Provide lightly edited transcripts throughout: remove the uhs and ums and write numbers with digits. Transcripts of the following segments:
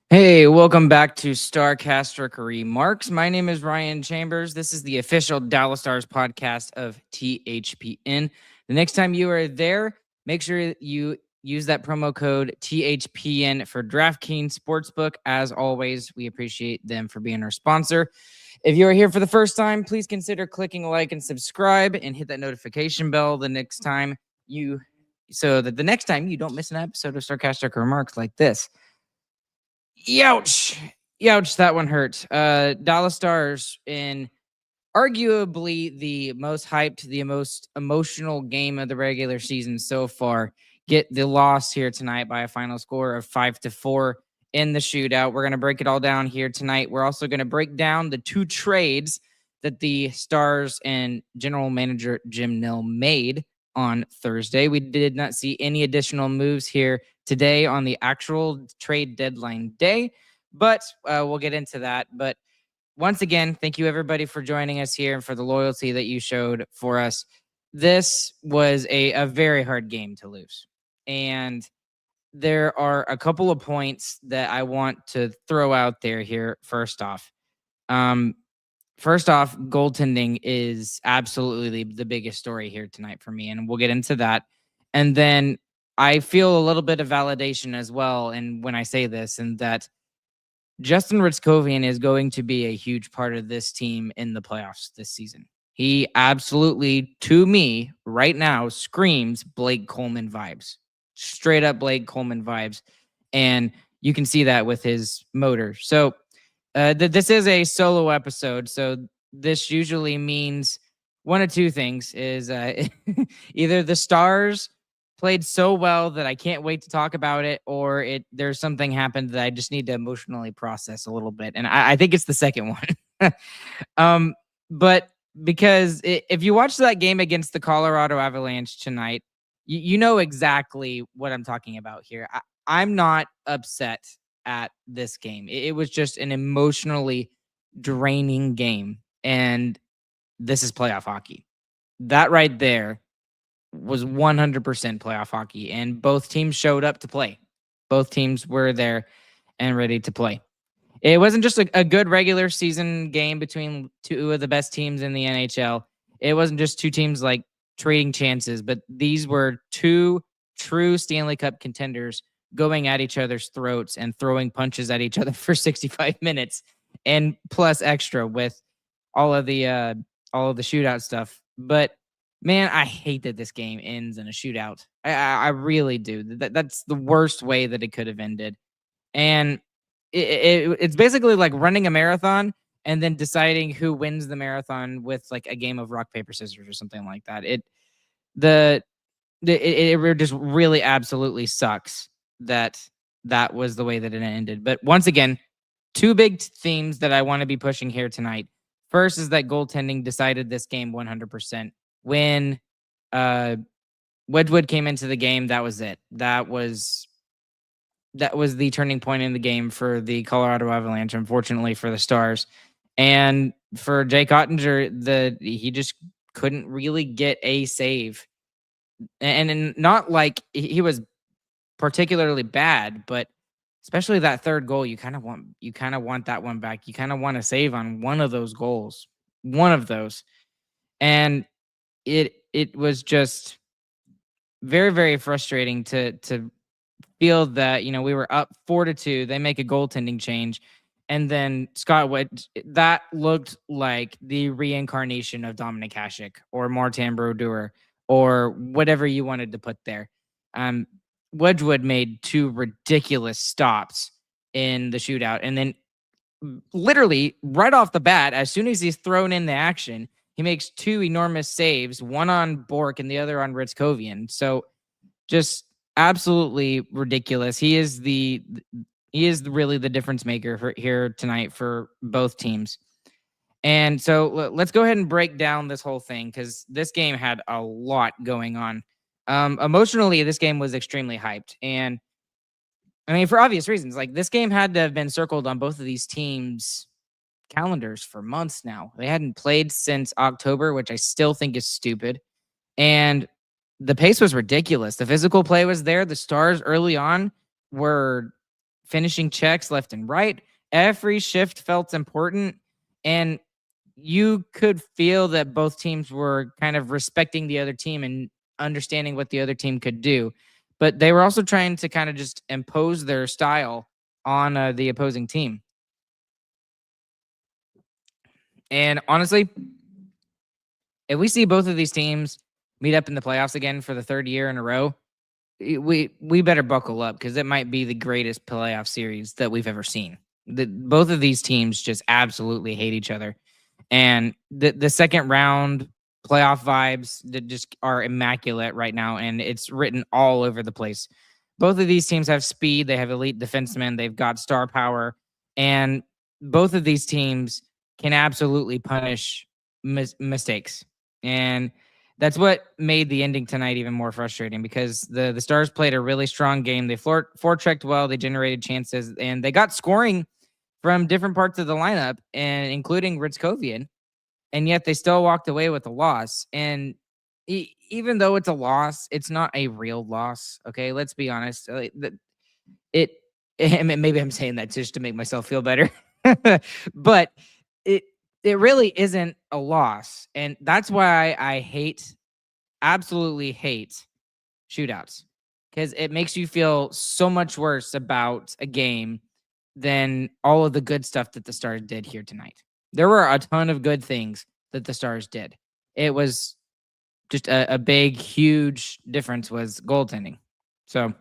Hey, welcome back to Starcastic Remarks. My name is Ryan Chambers. This is the official Dallas Stars podcast of THPN. The next time you are there, make sure you use that promo code THPN for DraftKings Sportsbook. As always, we appreciate them for being our sponsor. If you are here for the first time, please consider clicking like and subscribe and hit that notification bell so that the next time you don't miss an episode of Sarcastic Remarks like this. Youch. Youch, that one hurt. Dallas Stars in arguably the most hyped, the most emotional game of the regular season so far, get the loss here tonight by a final score of 5-4 in the shootout. We're going to break it all down here tonight. We're also going to break down the two trades that the Stars and general manager Jim Nill made on Thursday. We did not see any additional moves here today on the actual trade deadline day, but we'll get into that. But once again, thank you everybody for joining us here and for the loyalty that you showed for us. This was a very hard game to lose. And there are a couple of points that I want to throw out there here first off. Goaltending is absolutely the biggest story here tonight for me, and we'll get into that. And then I feel a little bit of validation as well, and when I say this, and that Justin Hryckowian is going to be a huge part of this team in the playoffs this season. He absolutely, to me, right now, screams Blake Coleman vibes. Straight up Blake Coleman vibes. And you can see that with his motor. So this is a solo episode. So this usually means one of two things is either the Stars played so well that I can't wait to talk about it, or there's something happened that I just need to emotionally process a little bit. And I think it's the second one. But because if you watch that game against the Colorado Avalanche tonight, you know exactly what I'm talking about here. I'm not upset at this game. It was just an emotionally draining game. And this is playoff hockey. That right there was 100% playoff hockey, and both teams showed up to play. Both teams were there and ready to play. It wasn't just a good regular season game between two of the best teams in the NHL. It wasn't just two teams like trading chances, but these were two true Stanley Cup contenders going at each other's throats and throwing punches at each other for 65 minutes and plus extra with all of the shootout stuff. But man, I hate that this game ends in a shootout. I really do. That's the worst way that it could have ended. And it's basically like running a marathon and then deciding who wins the marathon with like a game of rock, paper, scissors or something like that. It just really absolutely sucks that was the way that it ended. But once again, two big themes that I want to be pushing here tonight. First is that goaltending decided this game 100%. When Wedgewood came into the game, that was it. That was the turning point in the game for the Colorado Avalanche, unfortunately for the Stars. And for Jake Oettinger, he just couldn't really get a save. And not like he was particularly bad, but especially that third goal, you kind of want that one back. You kind of want to save on one of those goals. One of those. And it was just very, very frustrating to feel that, we were up 4-2. They make a goaltending change. And then Scott Wedge, that looked like the reincarnation of Dominic Hasek or Martin Brodeur or whatever you wanted to put there. Wedgewood made two ridiculous stops in the shootout. And then literally right off the bat, as soon as he's thrown in the action, he makes two enormous saves, one on Bork and the other on Hryckowian. So just absolutely ridiculous. He is really the difference maker here tonight for both teams. And so let's go ahead and break down this whole thing because this game had a lot going on. Emotionally, this game was extremely hyped. And I mean, for obvious reasons, like this game had to have been circled on both of these teams' calendars for months now. They hadn't played since October, which I still think is stupid. And the pace was ridiculous. The physical play was there. The Stars early on were finishing checks left and right. Every shift felt important. And you could feel that both teams were kind of respecting the other team and understanding what the other team could do. But they were also trying to kind of just impose their style on the opposing team. And honestly, if we see both of these teams meet up in the playoffs again for the third year in a row, we better buckle up because it might be the greatest playoff series that we've ever seen. Both of these teams just absolutely hate each other, and the second round playoff vibes that just are immaculate right now, and it's written all over the place. Both of these teams have speed, they have elite defensemen, they've got star power, and both of these teams can absolutely punish mistakes. And that's what made the ending tonight even more frustrating because the Stars played a really strong game. They forechecked well, they generated chances, and they got scoring from different parts of the lineup, and including Hryckowian, and yet they still walked away with a loss. And even though it's a loss, it's not a real loss. Okay, let's be honest. It maybe I'm saying that just to make myself feel better, but it it really isn't a loss, and that's why I absolutely hate shootouts because it makes you feel so much worse about a game than all of the good stuff that the Stars did here tonight. There were a ton of good things that the Stars did. It was just a big, huge difference was goaltending. So,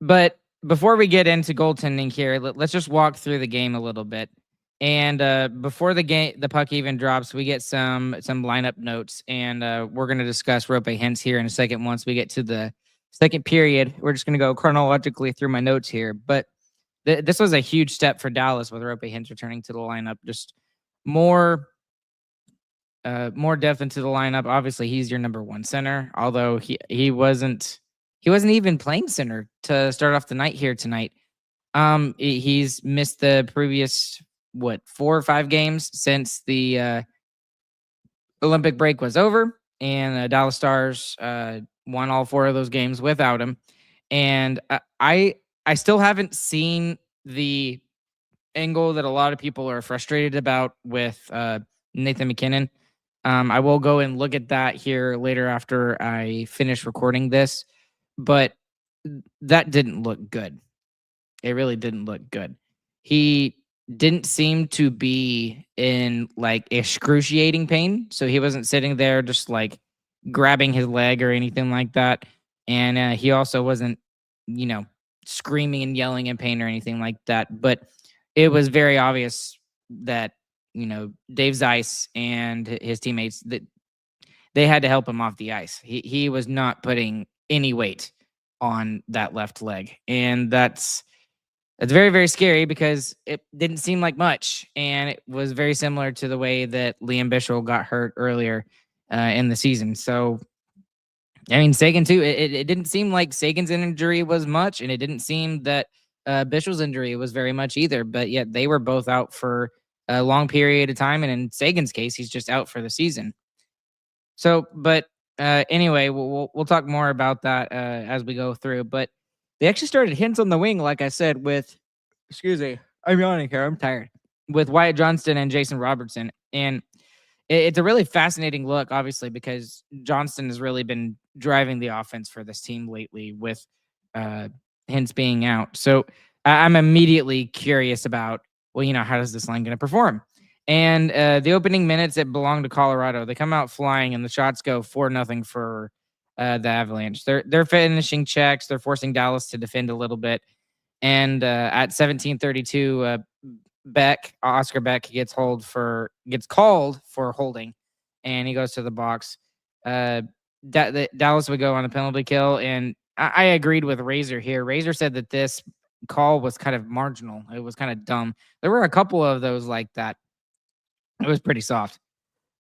but before we get into goaltending here, let's just walk through the game a little bit. And before the puck even drops, we get some lineup notes, and we're going to discuss rope hints here in a second. Once we get to the second period, we're just going to go chronologically through my notes here. But this was a huge step for Dallas with rope hints returning to the lineup. Just more depth into the lineup. Obviously, he's your number one center, although he wasn't even playing center to start off the night here tonight. He's missed the previous 4 or 5 games since the Olympic break was over, and the Dallas Stars won all 4 of those games without him. And I still haven't seen the angle that a lot of people are frustrated about with Nathan MacKinnon. I will go and look at that here later after I finish recording this, but that didn't look good. It really didn't look good. He didn't seem to be in like excruciating pain. So he wasn't sitting there just like grabbing his leg or anything like that. And he also wasn't, screaming and yelling in pain or anything like that. But it was very obvious that, Dave Zeiss and his teammates, that they had to help him off the ice. He was not putting any weight on that left leg. And that's very, very scary because it didn't seem like much. And it was very similar to the way that Liam Bichsel got hurt earlier in the season. So, I mean, Seguin too, it didn't seem like Sagan's injury was much, and it didn't seem that Bischel's injury was very much either. But yet they were both out for a long period of time. And in Sagan's case, he's just out for the season. So, but anyway, we'll talk more about that as we go through. But they actually started hints on the wing, like I said, with, excuse me, I'm yawning here, I'm tired, with Wyatt Johnston and Jason Robertson. And it's a really fascinating look, obviously, because Johnston has really been driving the offense for this team lately with Hints being out. So I'm immediately curious about, how does this line going to perform? And the opening minutes, it belonged to Colorado. They come out flying, and the shots go 4-0 for the Avalanche. They're finishing checks. They're forcing Dallas to defend a little bit. And at 17:32, Oscar Beck gets called for holding, and he goes to the box. Dallas would go on a penalty kill, and I agreed with Razor here. Razor said that this call was kind of marginal. It was kind of dumb. There were a couple of those like that. It was pretty soft.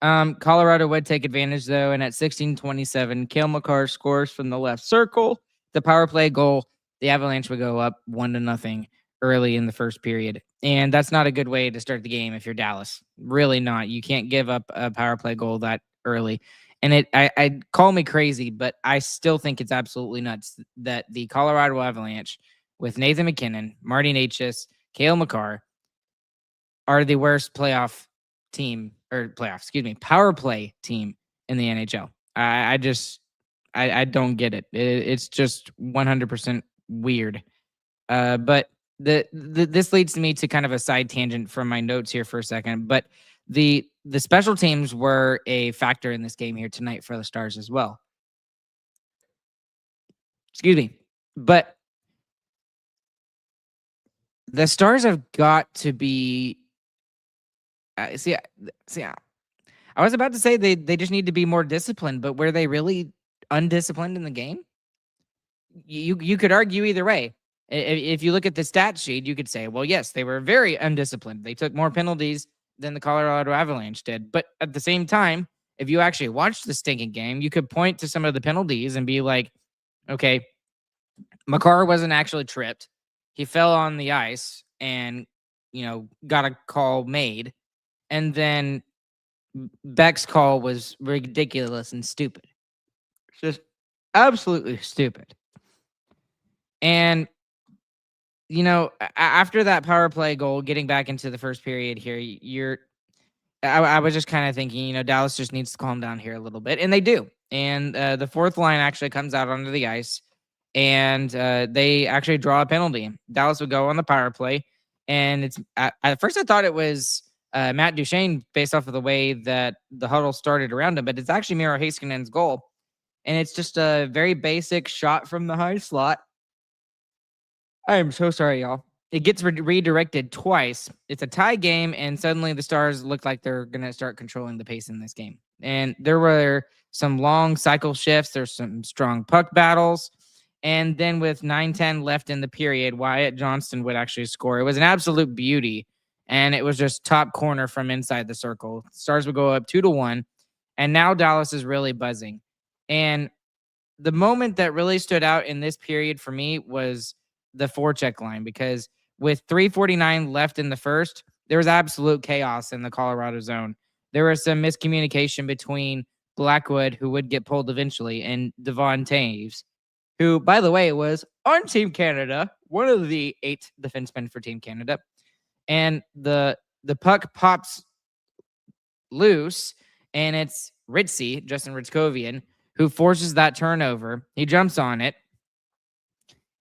Colorado would take advantage, though, and at 16:27, Cale Makar scores from the left circle. The power play goal, the Avalanche would go up 1-0 early in the first period. And that's not a good way to start the game if you're Dallas. Really not. You can't give up a power play goal that early. And I'd call me crazy, but I still think it's absolutely nuts that the Colorado Avalanche with Nathan McKinnon, Marty Necas, Cale Makar are the worst power play team in the NHL. I don't get it. It's just 100% weird. But this leads me to kind of a side tangent from my notes here for a second. But the special teams were a factor in this game here tonight for the Stars as well. Excuse me. But the Stars have got to be see. I was about to say they just need to be more disciplined, but were they really undisciplined in the game? You could argue either way. If you look at the stat sheet, you could say, well, yes, they were very undisciplined. They took more penalties than the Colorado Avalanche did. But at the same time, if you actually watched the stinking game, you could point to some of the penalties and be like, okay, Makar wasn't actually tripped. He fell on the ice and, got a call made. And then Beck's call was ridiculous and stupid. Just absolutely stupid. And, after that power play goal, getting back into the first period here, I was just kind of thinking, Dallas just needs to calm down here a little bit. And they do. And the fourth line actually comes out onto the ice and they actually draw a penalty. Dallas would go on the power play. And it's at first I thought it was Matt Duchene based off of the way that the huddle started around him, but it's actually Miro Heiskanen's goal. And it's just a very basic shot from the high slot. I am so sorry, y'all. It gets redirected twice. It's a tie game, and suddenly the Stars look like they're going to start controlling the pace in this game. And there were some long cycle shifts. There's some strong puck battles. And then with 9:10 left in the period, Wyatt Johnston would actually score. It was an absolute beauty, and it was just top corner from inside the circle. Stars would go up 2-1, and now Dallas is really buzzing. And the moment that really stood out in this period for me was the forecheck line, because with 3:49 left in the first, there was absolute chaos in the Colorado zone. There was some miscommunication between Blackwood, who would get pulled eventually, and Devon Taves, who, by the way, was on Team Canada, one of the 8 defensemen for Team Canada. And the puck pops loose, and it's Justin Hryckowian, who forces that turnover. He jumps on it,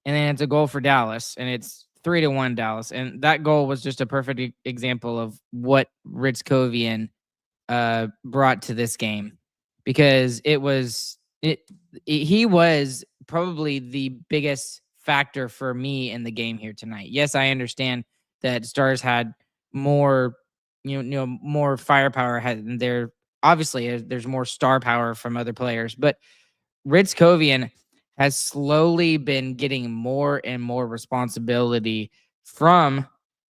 and then it's a goal for Dallas, and it's 3-1 Dallas. And that goal was just a perfect example of what Hryckowian brought to this game, because he was probably the biggest factor for me in the game here tonight. Yes, I understand that Stars had more, more firepower. There's more star power from other players, but Hryckowian has slowly been getting more and more responsibility from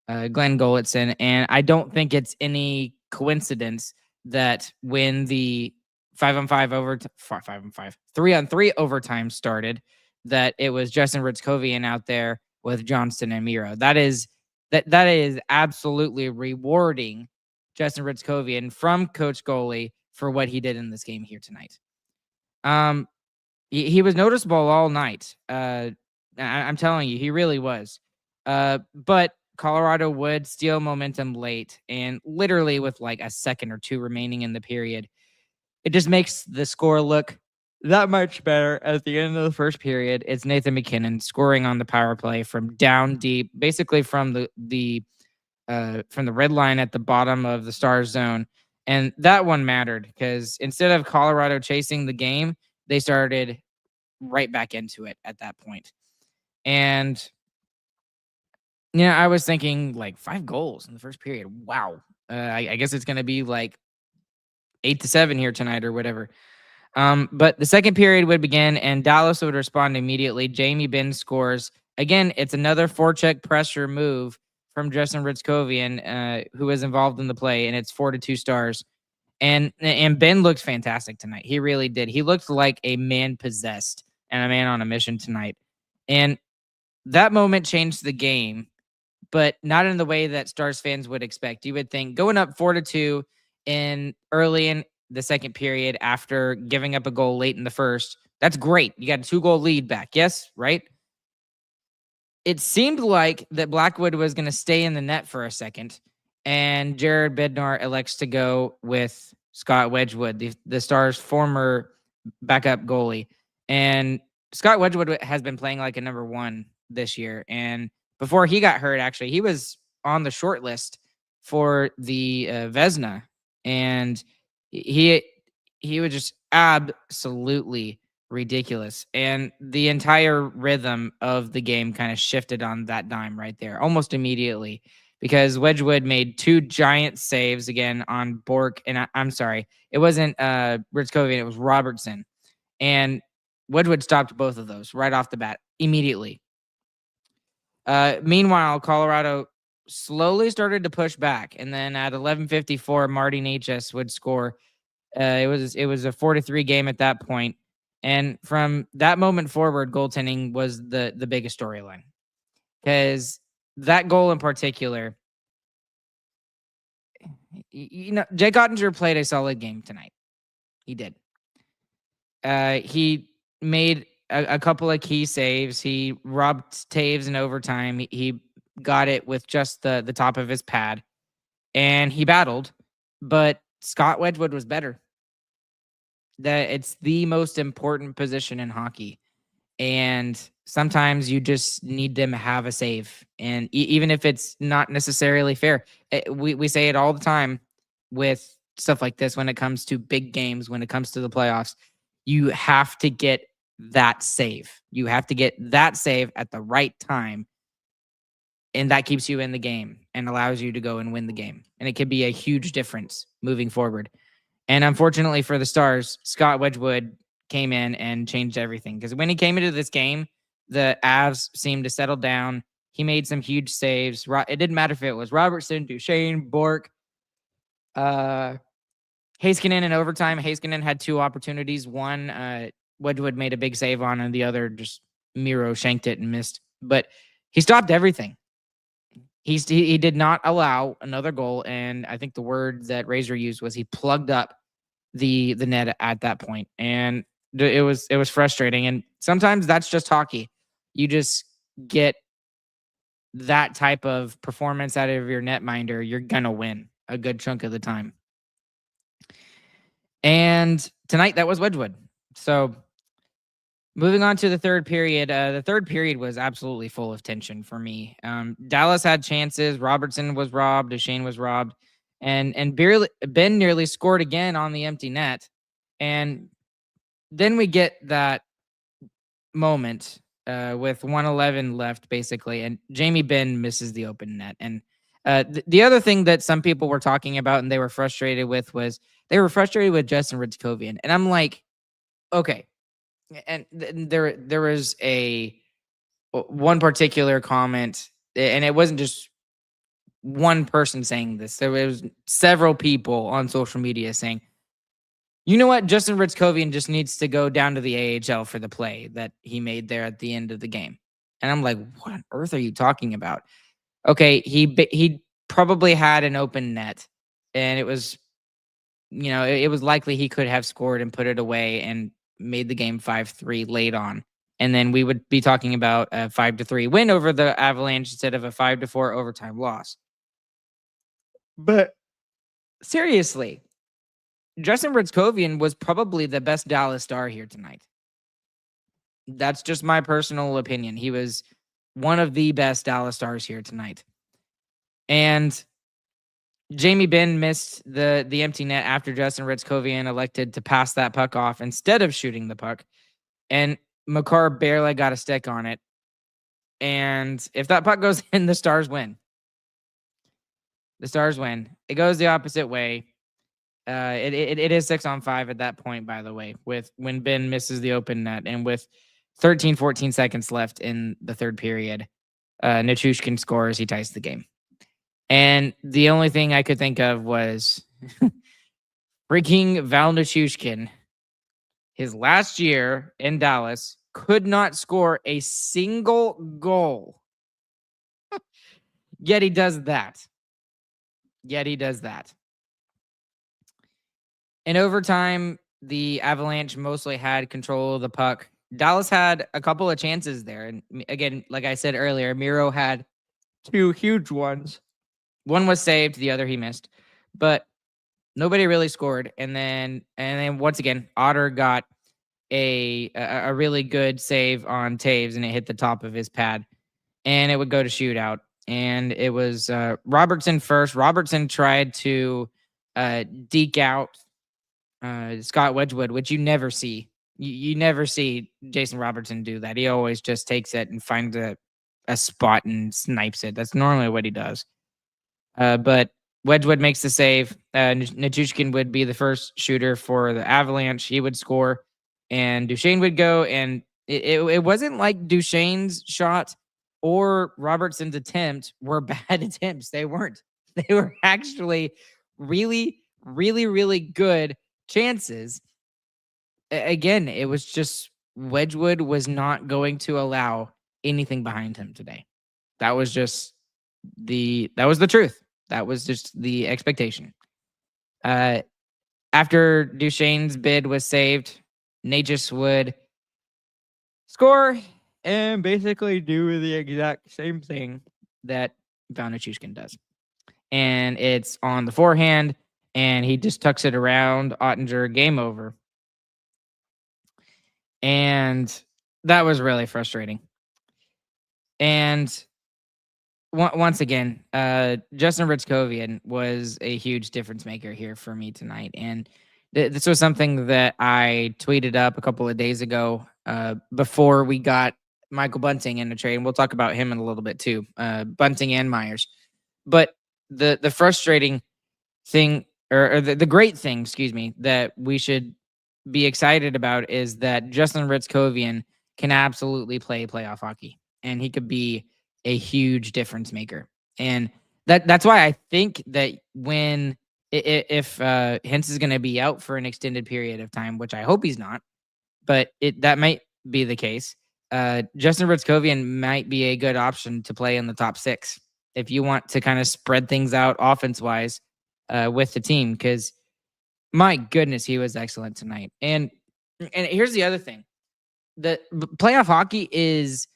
Glenn Golitzin, and I don't think it's any coincidence that when the 3-on-3 overtime started, that it was Justin Hryckowian out there with Johnston and Miro. That is absolutely rewarding Justin Hryckowian from Coach Goalie for what he did in this game here tonight. He was noticeable all night. I'm telling you, he really was. But Colorado would steal momentum late, and literally with like a second or two remaining in the period, it just makes the score look that much better. At the end of the first period, it's Nathan McKinnon scoring on the power play from down deep, basically from the red line at the bottom of the Stars zone. And that one mattered because instead of Colorado chasing the game, they started right back into it at that point. And I was thinking like 5 goals in the first period. Wow. I guess it's going to be like 8-7 here tonight or whatever. But the second period would begin and Dallas would respond immediately. Jamie Benn scores. Again, it's another forecheck pressure move from Justin Hryckowian, who was involved in the play, and it's 4-2 Stars. And Ben looked fantastic tonight. He really did. He looked like a man possessed and a man on a mission tonight. And that moment changed the game, but not in the way that Stars fans would expect. You would think going up 4-2 early in the second period after giving up a goal late in the first, that's great. You got a 2-goal lead back. Yes, right? it seemed like that Blackwood was going to stay in the net for a second, and Jared Bednar elects to go with Scott Wedgewood, the Stars' former backup goalie. And Scott Wedgewood has been playing like a number one this year. And before he got hurt, actually, he was on the short list for the Vezina, and he was just absolutely ridiculous. And the entire rhythm of the game kind of shifted on that dime right there almost immediately, because Wedgewood made two giant saves again on Bork. And I'm sorry, it wasn't Hryckowian, it was Robertson. And Wedgewood stopped both of those right off the bat immediately. Meanwhile, Colorado slowly started to push back. And then at 11:54, Marty Necas would score. It was a 4-3 game at that point. And from that moment forward, goaltending was the biggest storyline, because that goal in particular, Jake Oettinger played a solid game tonight. He did. He made a couple of key saves. He robbed Taves in overtime. He got it with just the top of his pad, and he battled, but Scott Wedgewood was better. That it's the most important position in hockey, and sometimes you just need them to have a save, and even if it's not necessarily fair. We say it all the time with stuff like this. When it comes to big games, when it comes to the playoffs, you have to get that save. You have to get that save at the right time, and that keeps you in the game and allows you to go and win the game. And it could be a huge difference moving forward. And unfortunately for the Stars, Scott Wedgewood came in and changed everything, because when he came into this game, the Avs seemed to settle down. He made some huge saves. It didn't matter if it was Robertson, Duchesne, Bork, Heiskanen in overtime. Heiskanen had two opportunities. One, Wedgewood made a big save on, and the other just Miro shanked it and missed. But he stopped everything. He did not allow another goal, and I think the word that Razor used was he plugged up the net at that point, and it was frustrating. And sometimes that's just hockey. You just get that type of performance out of your netminder, you're gonna win a good chunk of the time. And tonight that was Wedgewood. So moving on to the third period. The third period was absolutely full of tension for me. Dallas had chances. Robertson was robbed. Duchesne was robbed. And Ben nearly scored again on the empty net. And then we get that moment with 1:11 left, basically. And Jamie Benn misses the open net. And the other thing that some people were talking about and they were frustrated with was they were frustrated with Justin Hryckowian. And I'm like, okay. And there was one particular comment, and it wasn't just one person saying this. There was several people on social media saying, you know what, Justin Hryckowian just needs to go down to the AHL for the play that he made there at the end of the game. And I'm like, what on earth are you talking about? Okay, he probably had an open net, and it was, it was likely he could have scored and put it away and made the game 5-3 late on. And then we would be talking about a 5-3 win over the Avalanche instead of a 5-4 overtime loss. But seriously, Justin Hryckowian was probably the best Dallas Star here tonight. That's just my personal opinion. He was one of the best Dallas Stars here tonight. And Jamie Benn missed the empty net after Justin Hryckowian elected to pass that puck off instead of shooting the puck. And Makar barely got a stick on it. And if that puck goes in, the Stars win. The Stars win. It goes the opposite way. It is 6-on-5 at that point, by the way, with when Ben misses the open net, and with 14 seconds left in the third period, Nichushkin scores. He ties the game. And the only thing I could think of was freaking Val Nichushkin, his last year in Dallas, could not score a single goal. Yet he does that. In overtime, the Avalanche mostly had control of the puck. Dallas had a couple of chances there. And again, like I said earlier, Miro had two huge ones. One was saved, the other he missed. But nobody really scored. And then once again, Otter got a really good save on Taves, and it hit the top of his pad. And it would go to shootout. And it was Robertson first. Robertson tried to deke out Scott Wedgewood, which you never see. You never see Jason Robertson do that. He always just takes it and finds a spot and snipes it. That's normally what he does. But Wedgewood makes the save. Nichushkin would be the first shooter for the Avalanche. He would score, and Duchesne would go. And it wasn't like Duchesne's shot or Robertson's attempt were bad attempts. They weren't. They were actually really, really, really good chances. Again, it was just Wedgewood was not going to allow anything behind him today. That was just the truth. That was just the expectation. After Duchesne's bid was saved, Najus would score and basically do the exact same thing that Nichushkin does. And it's on the forehand, and he just tucks it around Oettinger. Game over. And that was really frustrating. And once again, Justin Hryckowian was a huge difference maker here for me tonight. And this was something that I tweeted up a couple of days ago before we got Michael Bunting in the trade. And we'll talk about him in a little bit too, Bunting and Myers. But the frustrating thing, or the great thing, excuse me, that we should be excited about is that Justin Hryckowian can absolutely play playoff hockey, and he could be a huge difference maker. And that's why I think that if Hintz is going to be out for an extended period of time, which I hope he's not, but that might be the case. Justin Hryckowian might be a good option to play in the top six if you want to kind of spread things out offense wise with the team, because my goodness, he was excellent tonight. And here's the other thing: the playoff hockey is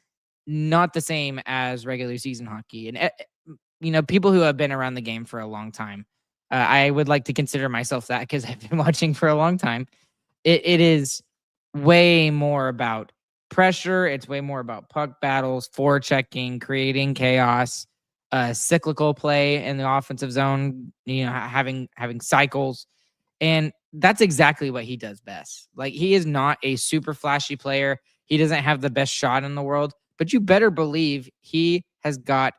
not the same as regular season hockey. And people who have been around the game for a long time, I would like to consider myself that because I've been watching for a long time. It is way more about pressure. It's way more about puck battles, forechecking, creating chaos, cyclical play in the offensive zone, having cycles. And that's exactly what he does best. Like, he is not a super flashy player. He doesn't have the best shot in the world, but you better believe he has got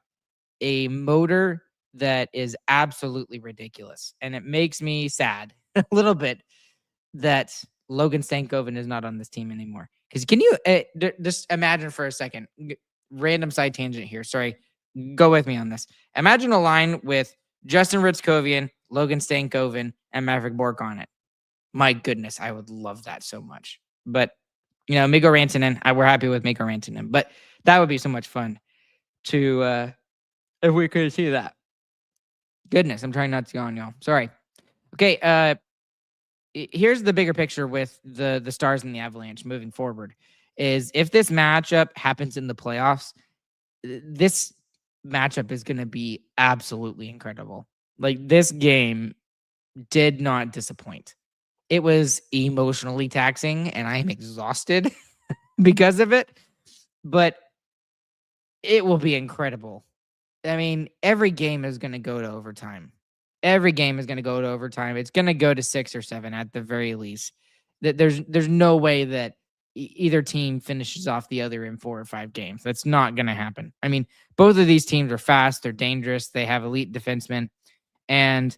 a motor that is absolutely ridiculous. And it makes me sad a little bit that Logan Stankoven is not on this team anymore. Because can you just imagine for a second, random side tangent here. Sorry, go with me on this. Imagine a line with Justin Hryckowian, Logan Stankoven, and Maverick Bourque on it. My goodness, I would love that so much. But, Mikko Rantanen, we're happy with Mikko Rantanen. But that would be so much fun to, if we could see that. Goodness, I'm trying not to yawn, y'all. Sorry. Okay, here's the bigger picture with the Stars and the Avalanche moving forward. Is if this matchup happens in the playoffs, this matchup is going to be absolutely incredible. Like, this game did not disappoint. It was emotionally taxing, and I am exhausted because of it, but it will be incredible. I mean, every game is going to go to overtime. Every game is going to go to overtime. It's going to go to 6 or 7 at the very least. There's no way that either team finishes off the other in 4 or 5 games. That's not going to happen. I mean, both of these teams are fast. They're dangerous. They have elite defensemen. And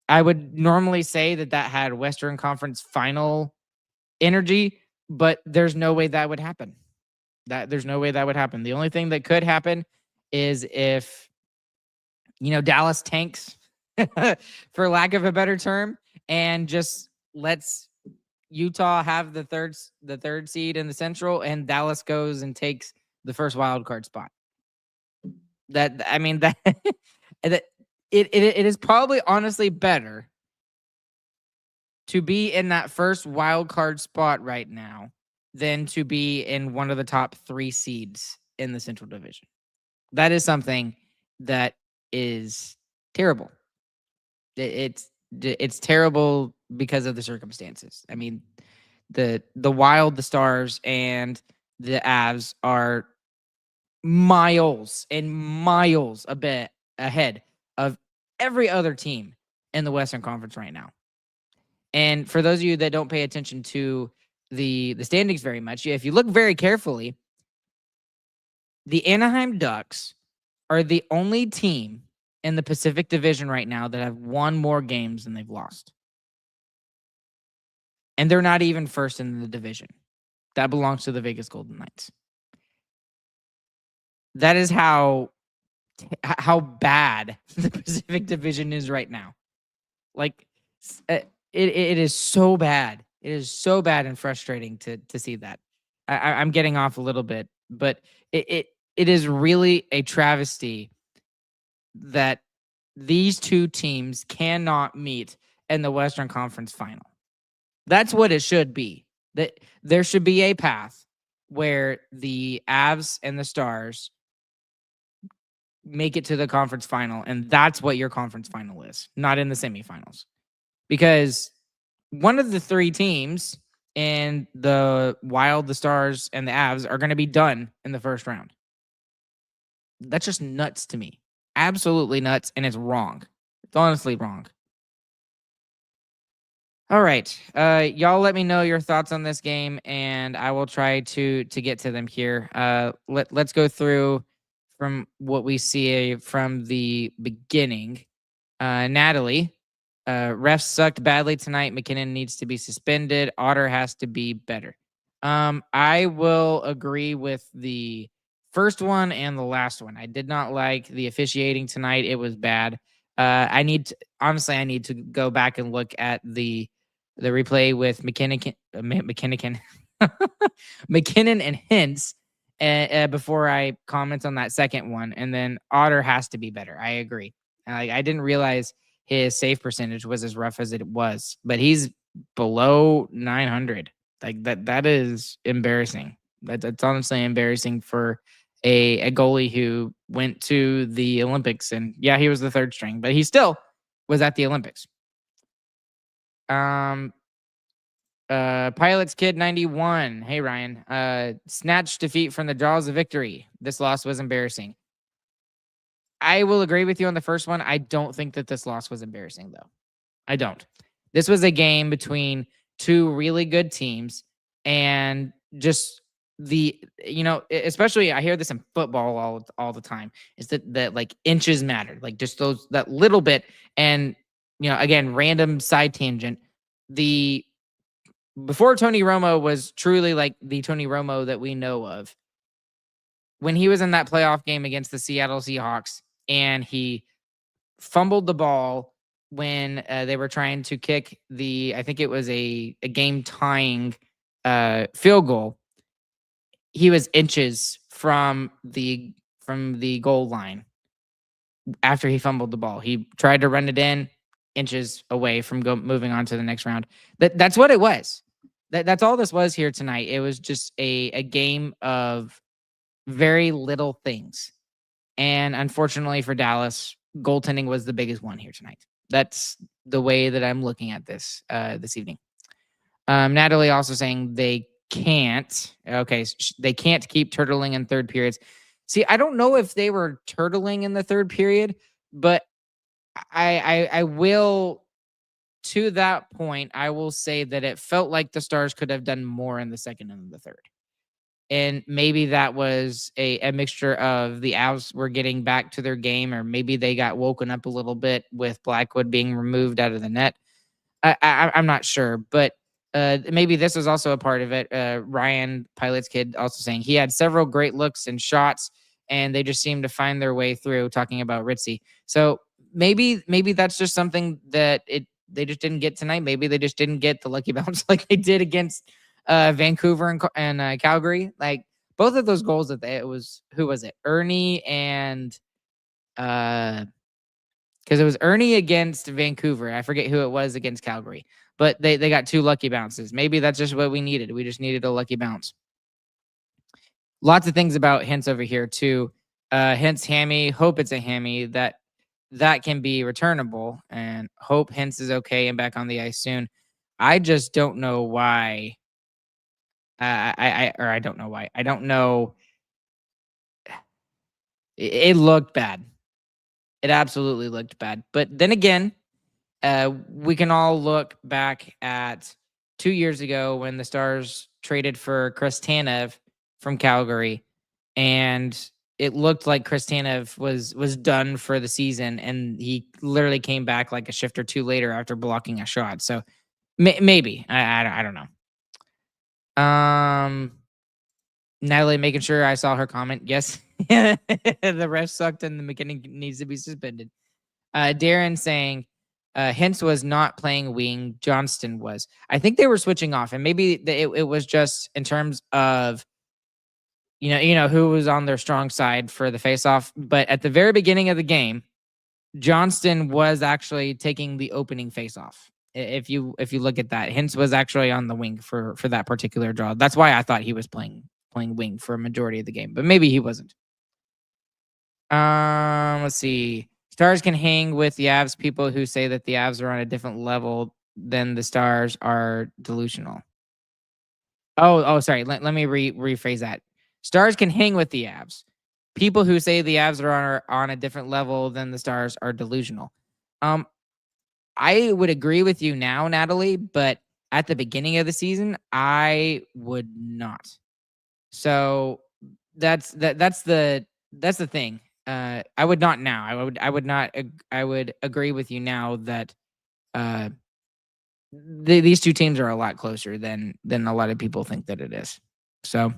I would normally say that had Western Conference final energy, but there's no way that would happen. There's no way that would happen. The only thing that could happen is if, Dallas tanks, for lack of a better term, and just lets Utah have the third seed in the Central, and Dallas goes and takes the first wild card spot. That it is probably honestly better to be in that first wild card spot right now than to be in one of the top 3 seeds in the Central Division. That is something that is terrible. It's terrible because of the circumstances. I mean, the Wild, the Stars, and the Avs are miles and miles a bit ahead of every other team in the Western Conference right now. And for those of you that don't pay attention to the standings very much, if you look very carefully, the Anaheim Ducks are the only team in the Pacific Division right now that have won more games than they've lost. And they're not even first in the division. That belongs to the Vegas Golden Knights. That is how bad the Pacific Division is right now. Like, it is so bad. It is so bad and frustrating to see that. I'm getting off a little bit, but it is really a travesty that these two teams cannot meet in the Western Conference Final. That's what it should be. That there should be a path where the Avs and the Stars make it to the conference final, and that's what your conference final is, not in the semifinals. Because one of the 3 teams in the Wild, the Stars, and the Avs are going to be done in the first round. That's just nuts to me. Absolutely nuts, and it's wrong. It's honestly wrong. All right. Y'all let me know your thoughts on this game, and I will try to get to them here. Let's go through from what we see from the beginning. Natalie, refs sucked badly tonight. McKinnon needs to be suspended. Otter has to be better. I will agree with the first one and the last one. I did not like the officiating tonight. It was bad. I need to go back and look at the replay with McKinnon and Hintz before I comment on that second one. And then Otter has to be better. I agree. I didn't realize his save percentage was as rough as it was, but he's below 900. Like that is embarrassing. That's honestly embarrassing for a goalie who went to the Olympics. And yeah, he was the 3rd string, but he still was at the Olympics. Pilots Kid 91. Hey Ryan. Snatched defeat from the jaws of victory. This loss was embarrassing. I will agree with you on the first one. I don't think that this loss was embarrassing, though. I don't. This was a game between 2 really good teams, and just especially I hear this in football all the time, is that like inches matter, like just that little bit. And again, random side tangent. Before Tony Romo was truly like the Tony Romo that we know of, when he was in that playoff game against the Seattle Seahawks and he fumbled the ball when they were trying to kick I think it was a game tying field goal. He was inches from the goal line after he fumbled the ball. He tried to run it in, inches away from moving on to the next round. That's what it was. That's all this was here tonight. It was just a game of very little things. And unfortunately for Dallas, goaltending was the biggest one here tonight. That's the way that I'm looking at this evening. Natalie also saying they can't. Okay, they can't keep turtling in third periods. See, I don't know if they were turtling in the third period, but I will, to that point, I will say that it felt like the Stars could have done more in the second and the third. And maybe that was a mixture of the Avs were getting back to their game, or maybe they got woken up a little bit with Blackwood being removed out of the net. I'm not sure, but maybe this was also a part of it. Ryan, Pilot's Kid, also saying he had several great looks and shots, and they just seemed to find their way through, talking about Ritzy. So maybe that's just something that they just didn't get tonight. Maybe they just didn't get the lucky bounce like they did against Vancouver and Calgary. Like both of those goals who was it? Ernie and because it was Ernie against Vancouver. I forget who it was against Calgary. but they got 2 lucky bounces. Maybe that's just what we needed. We just needed a lucky bounce. Lots of things about Hintz over here too. Hintz hammy. Hope it's a hammy that can be returnable, and hope Hintz is okay and back on the ice soon. I just don't know why. I don't know why. I don't know. It looked bad. It absolutely looked bad. But then again, we can all look back at 2 years ago when the Stars traded for Chris Tanev from Calgary, and it looked like Chris Tanev was done for the season, and he literally came back like a shift or two later after blocking a shot. So maybe I don't know. Natalie making sure I saw her comment. Yes, the ref sucked and the McKinnon needs to be suspended. Darren saying Hintz was not playing wing. Johnston was. I think they were switching off, and maybe it was just in terms of you know who was on their strong side for the faceoff. But at the very beginning of the game, Johnston was actually taking the opening faceoff. If you look at that, Hintz was actually on the wing for that particular draw. That's why I thought he was playing wing for a majority of the game, but maybe he wasn't. Let's see. Stars can hang with the Avs. People who say that the Avs are on a different level than the Stars are delusional. Oh, sorry. Let me rephrase that. Stars can hang with the Avs. People who say the Avs are on a different level than the Stars are delusional. I would agree with you now, Natalie, but at the beginning of the season, I would not. So that's the thing. I would not now. I would not. I would agree with you now that these two teams are a lot closer than a lot of people think that it is. So,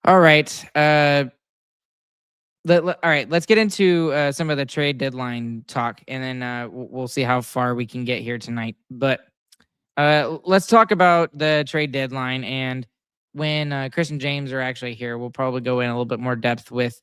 all right. All right. Let's get into some of the trade deadline talk, and then we'll see how far we can get here tonight. But let's talk about the trade deadline, and when Chris and James are actually here, we'll probably go in a little bit more depth with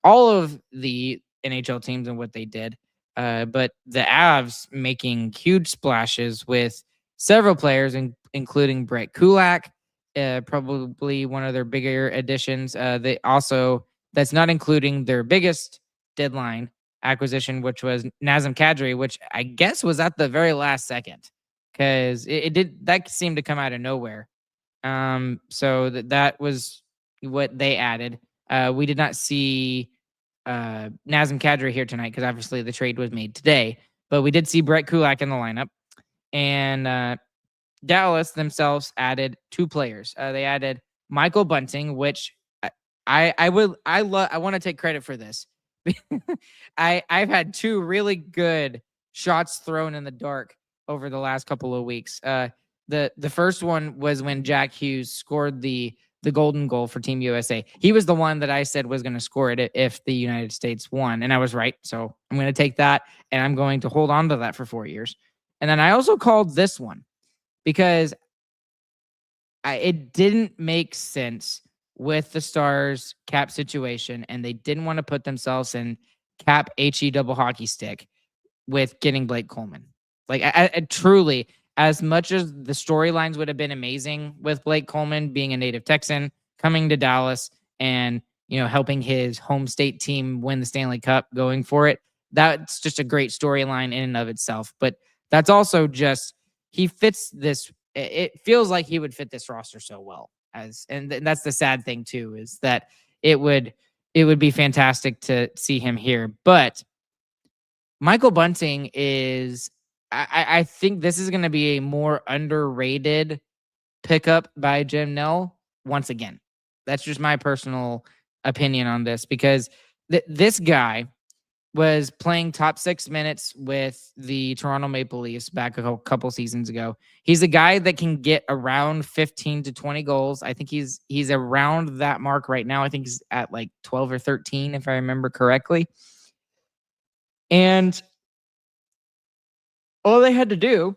all of the NHL teams and what they did. But the Avs making huge splashes with several players, including Brett Kulak, probably one of their bigger additions. They also, that's not including their biggest deadline acquisition, which was Nazem Kadri, which I guess was at the very last second, because that seemed to come out of nowhere. So that was what they added. We did not see Nazem Kadri here tonight because obviously the trade was made today, but we did see Brett Kulak in the lineup, and Dallas themselves added 2 players. They added Michael Bunting, which I want to take credit for this. I've had 2 really good shots thrown in the dark over the last couple of weeks. The first one was when Jack Hughes scored the golden goal for Team USA. He was the one that I said was going to score it if the United States won, and I was right. So I'm going to take that, and I'm going to hold on to that for 4 years. And then I also called this one because it didn't make sense with the Stars cap situation, and they didn't want to put themselves in cap HE double hockey stick with getting Blake Coleman. Like, I truly, as much as the storylines would have been amazing with Blake Coleman being a native Texan, coming to Dallas and, helping his home state team win the Stanley Cup, going for it, that's just a great storyline in and of itself. But that's also just, he fits this. It feels like he would fit this roster so well, and that's the sad thing too, is that it would be fantastic to see him here. But Michael Bunting is, I think this is going to be a more underrated pickup by Jim Nell once again. That's just my personal opinion on this, because this guy was playing top 6 minutes with the Toronto Maple Leafs back a couple seasons ago. He's a guy that can get around 15 to 20 goals. I think he's around that mark right now. I think he's at like 12 or 13, if I remember correctly. And all they had to do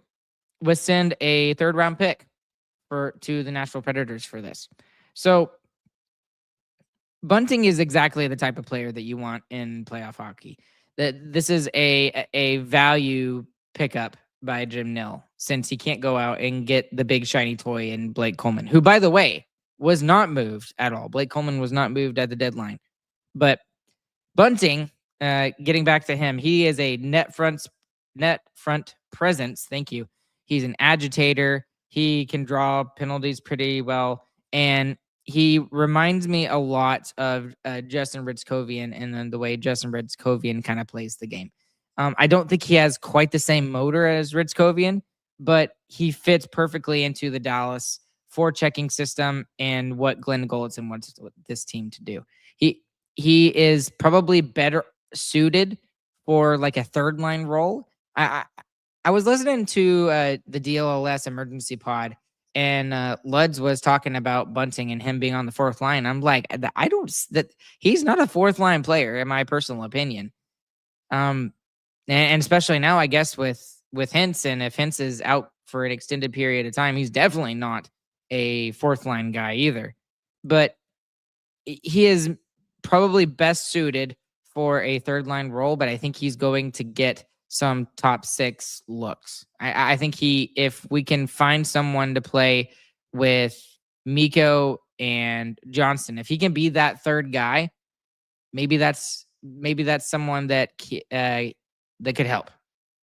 was send a 3rd round pick to the Nashville Predators for this. So Bunting is exactly the type of player that you want in playoff hockey. That this is a value pickup by Jim Nill since he can't go out and get the big shiny toy in Blake Coleman, who, by the way, was not moved at all. Blake Coleman was not moved at the deadline. But Bunting, getting back to him, he is a net front presence. Thank you. He's an agitator. He can draw penalties pretty well, and he reminds me a lot of Justin Hryckowian, and then the way Justin Hryckowian kind of plays the game. I don't think he has quite the same motor as Hryckowian, but he fits perfectly into the Dallas forechecking system and what Glenn Goaltending wants this team to do. He is probably better suited for like a third line role. I was listening to the DLLS emergency pod, and Luds was talking about Bunting and him being on the fourth line. I'm like, that he's not a fourth line player in my personal opinion. And especially now, I guess with Hintz, and if Hintz is out for an extended period of time, he's definitely not a fourth line guy either. But he is probably best suited for a third line role, but I think he's going to get some top six looks. I think if we can find someone to play with Mikko and Johnston, if he can be that third guy, maybe that's someone that could help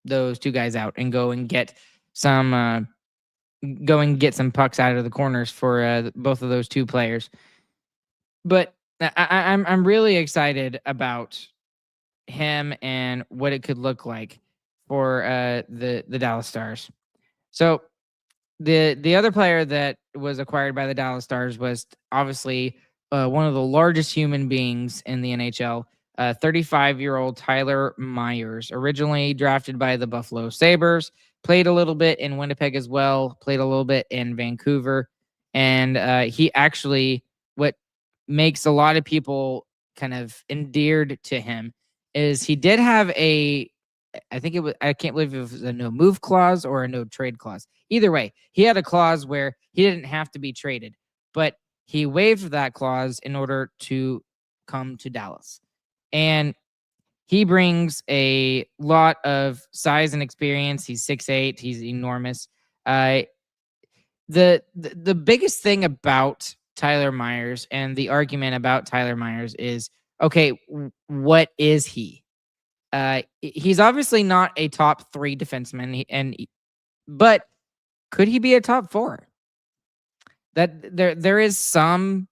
those two guys out and go and get some pucks out of the corners for both of those two players. But I'm really excited about him and what it could look like for the Dallas Stars. So the other player that was acquired by the Dallas Stars was obviously one of the largest human beings in the NHL, 35-year-old Tyler Myers, originally drafted by the Buffalo Sabres, played a little bit in Winnipeg as well, played a little bit in Vancouver, and he actually, what makes a lot of people kind of endeared to him is he did have I can't believe it was a no move clause or a no trade clause. Either way, he had a clause where he didn't have to be traded, but he waived that clause in order to come to Dallas. And he brings a lot of size and experience. He's 6'8". He's enormous. The biggest thing about Tyler Myers and the argument about Tyler Myers is, okay, what is he? He's obviously not a top 3 defenseman, but could he be a top 4? That there is some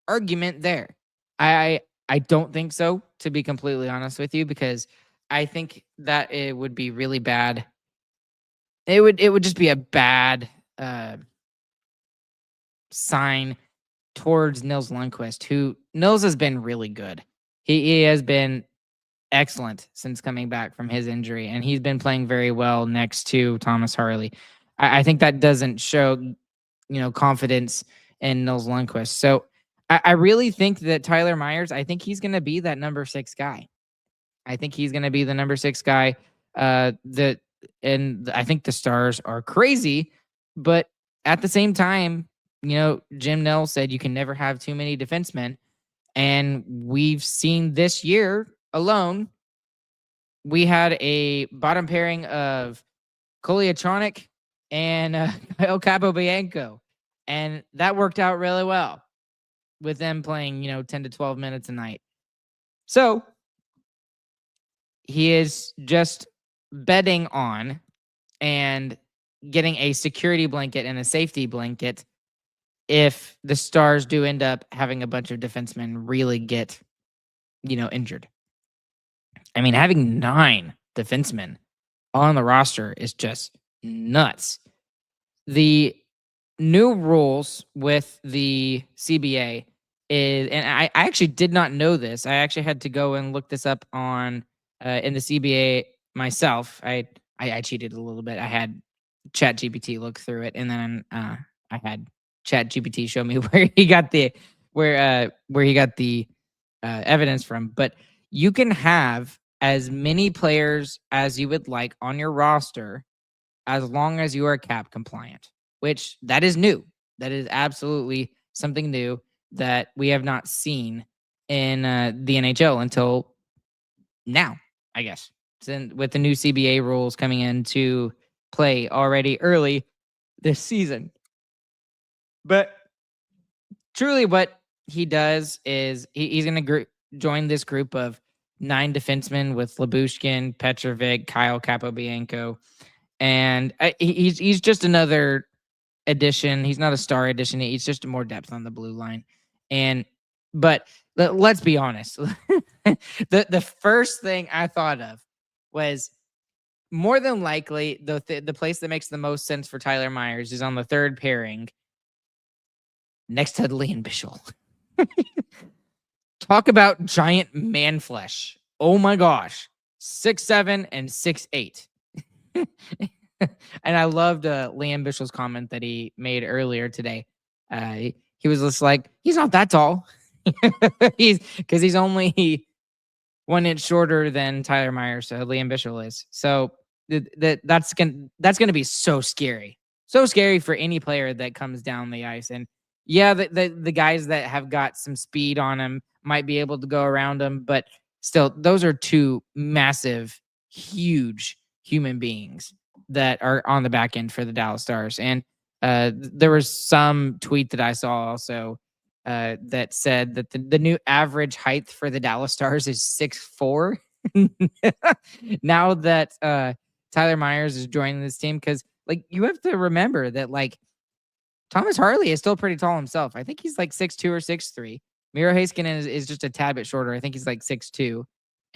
argument there. I don't think so, to be completely honest with you, because I think that it would be really bad. It would just be a bad sign towards Nils Lundkvist, who Nils has been really good. He has been excellent since coming back from his injury, and he's been playing very well next to Thomas Harley. I think that doesn't show, confidence in Nils Lundkvist. So I really think that Tyler Myers, I think he's going to be that number 6 guy. I think he's going to be the number 6 guy. And I think the Stars are crazy, but at the same time, Jim Nill said you can never have too many defensemen. And we've seen this year alone, we had a bottom pairing of Koliatronic and Kyle Capobianco. And that worked out really well with them playing, 10 to 12 minutes a night. So he is just betting on and getting a security blanket and a safety blanket if the Stars do end up having a bunch of defensemen really get, injured. I mean, having 9 defensemen on the roster is just nuts. The new rules with the CBA is, and I actually did not know this. I actually had to go and look this up on in the CBA myself. I cheated a little bit. I had ChatGPT look through it, and then I had ChatGPT show me where he got the evidence from. But you can have as many players as you would like on your roster as long as you are cap compliant, which that is new. That is absolutely something new that we have not seen in the NHL until now, I guess. With the new CBA rules coming into play already early this season. But truly what he does is he's going to join this group of 9 defensemen with Lyubushkin, Petrovic, Kyle Capobianco. And he's just another addition. He's not a star addition. He's just more depth on the blue line. But let's be honest. the first thing I thought of was more than likely the place that makes the most sense for Tyler Myers is on the third pairing next to Liam Bichsel. Talk about giant man flesh. Oh my gosh. 6'7" and 6'8". And I loved Liam Bichsel's comment that he made earlier today. He was just like, he's not that tall. He's only 1 inch shorter than Tyler Myers, so Liam Bichsel is. So that's gonna be so scary. So scary for any player that comes down the ice. And yeah, the guys that have got some speed on them might be able to go around them, but still, those are 2 massive, huge human beings that are on the back end for the Dallas Stars. And there was some tweet that I saw also that said that the new average height for the Dallas Stars is 6'4". Now that Tyler Myers is joining this team, because like you have to remember that like Thomas Harley is still pretty tall himself. I think he's like 6'2" or 6'3". Miro Heiskanen is just a tad bit shorter. I think he's like 6'2".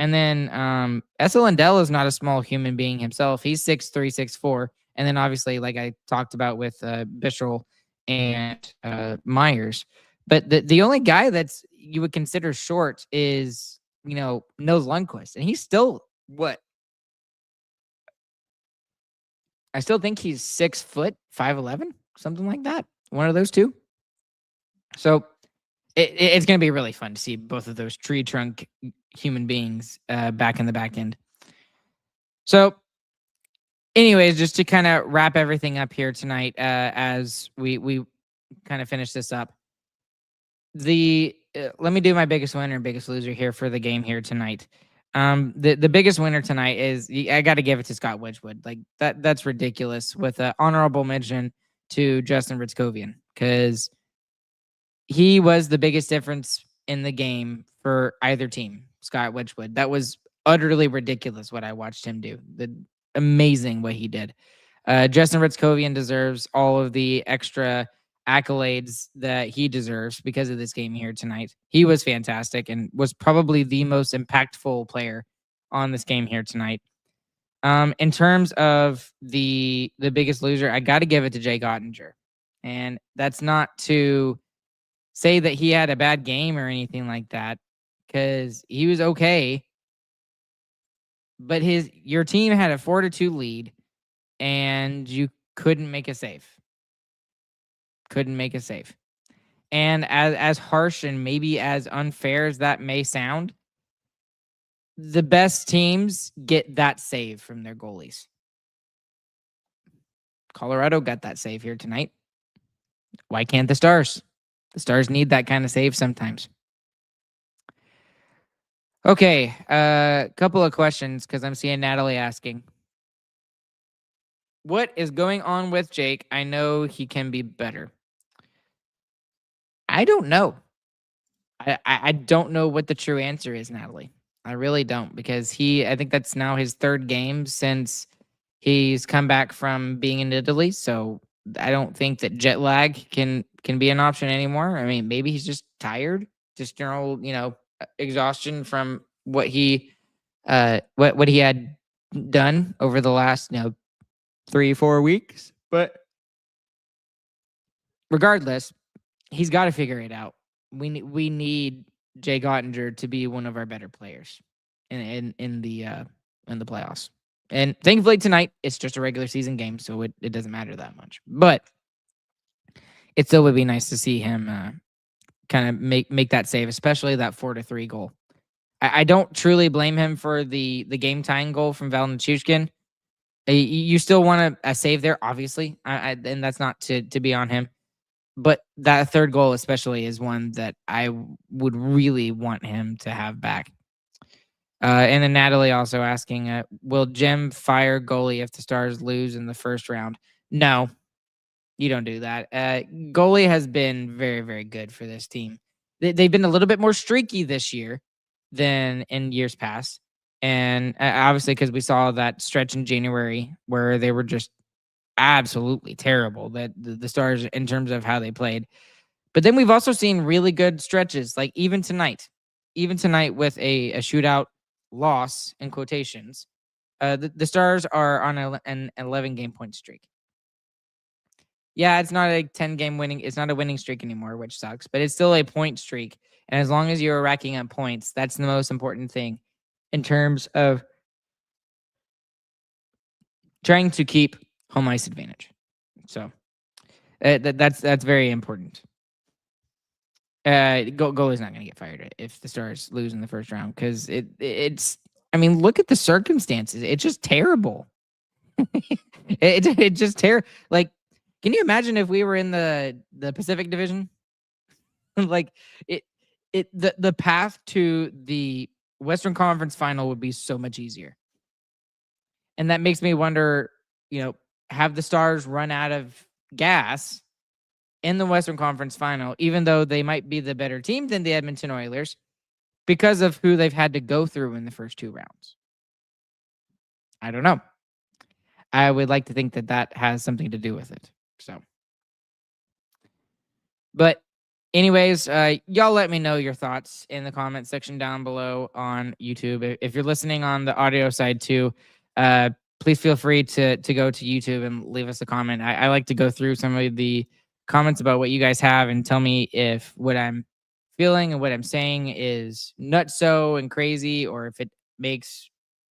And then Esa Lindell is not a small human being himself. He's 6'3", 6'4". And then obviously, like I talked about with Bichsel and Myers. But the only guy that's you would consider short is, Nils Lundqvist. And he's still, what? I still think he's 6 foot, 5'11", something like that. One of those two. So it's going to be really fun to see both of those tree trunk human beings back in the back end. So anyways, just to kind of wrap everything up here tonight as we kind of finish this up. Let me do my biggest winner and biggest loser here for the game here tonight. The biggest winner tonight is I got to give it to Scott Wedgewood. Like that's ridiculous with an honorable mention to Justin Hryckowian, because he was the biggest difference in the game for either team. Scott Wedgewood. That was utterly ridiculous what I watched him do. Amazing what he did. Justin Hryckowian deserves all of the extra accolades that he deserves because of this game here tonight. He was fantastic and was probably the most impactful player on this game here tonight. In terms of the biggest loser, I got to give it to Jake Oettinger. And that's not to say that he had a bad game or anything like that, because he was okay. But your team had a 4-2 lead, and you couldn't make a save. Couldn't make a save. And as harsh and maybe as unfair as that may sound, the best teams get that save from their goalies. Colorado got that save here tonight. Why can't the Stars? The Stars need that kind of save sometimes. Okay, a couple of questions because I'm seeing Natalie asking. What is going on with Jake? I know he can be better. I don't know. I don't know what the true answer is, Natalie. I really don't, because I think that's now his 3rd game since he's come back from being in Italy. So I don't think that jet lag can be an option anymore. I mean, maybe he's just tired, just general, exhaustion from what he what he had done over the last 3-4 weeks. But regardless, he's got to figure it out. We need Jake Oettinger to be one of our better players in the playoffs. And thankfully tonight it's just a regular season game, so it doesn't matter that much. But it still would be nice to see him kind of make that save, especially that 4-3 goal. I don't truly blame him for the game tying goal from Val Nichushkin. You still want a save there, obviously, and that's not to be on him. But that 3rd goal especially is one that I would really want him to have back. And then Natalie also asking, will Jim fire goalie if the Stars lose in the first round? No, you don't do that. Goalie has been very, very good for this team. They've been a little bit more streaky this year than in years past. And obviously, because we saw that stretch in January where they were just absolutely terrible, that the Stars in terms of how they played. But then we've also seen really good stretches, like even tonight with a shootout loss in quotations. The Stars are on an 11 game point streak. Yeah, it's not a 10-game winning. It's not a winning streak anymore, which sucks, but it's still a point streak. And as long as you're racking up points, that's the most important thing in terms of trying to keep home ice advantage. So that's very important. Goalie's not going to get fired if the Stars lose in the first round because it's. I mean, look at the circumstances. It's just terrible. It just like. Can you imagine if we were in the Pacific Division? Like the path to the Western Conference Final would be so much easier. And that makes me wonder, have the Stars run out of gas in the Western Conference Final, even though they might be the better team than the Edmonton Oilers because of who they've had to go through in the first two rounds? I don't know. I would like to think that has something to do with it. So, but anyways, y'all let me know your thoughts in the comment section down below on YouTube. If you're listening on the audio side too, please feel free to go to YouTube and leave us a comment. I like to go through some of the comments about what you guys have and tell me if what I'm feeling and what I'm saying is nutso and crazy, or if it makes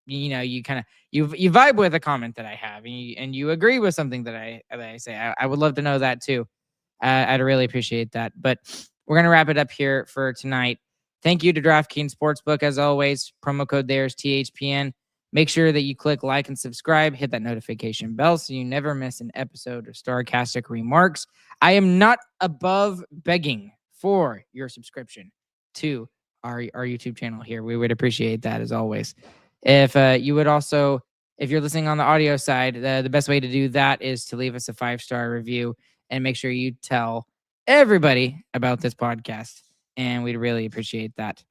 you kind of you vibe with a comment that I have and you agree with something that I say. I would love to know that too. I'd really appreciate that. But we're gonna wrap it up here for tonight. Thank you to DraftKings Sportsbook as always. Promo code there is THPN. Make sure that you click like and subscribe, hit that notification bell so you never miss an episode of Starcastic Remarks. I am not above begging for your subscription to our YouTube channel here. We would appreciate that as always. If you would also, if you're listening on the audio side, the best way to do that is to leave us a 5-star review and make sure you tell everybody about this podcast. And we'd really appreciate that.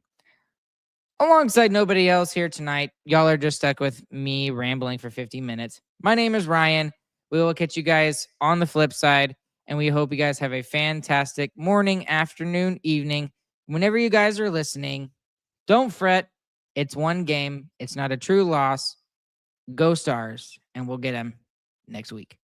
Alongside nobody else here tonight, y'all are just stuck with me rambling for 50 minutes. My name is Ryan. We will catch you guys on the flip side, and we hope you guys have a fantastic morning, afternoon, evening. Whenever you guys are listening, don't fret. It's one game. It's not a true loss. Go Stars, and we'll get them next week.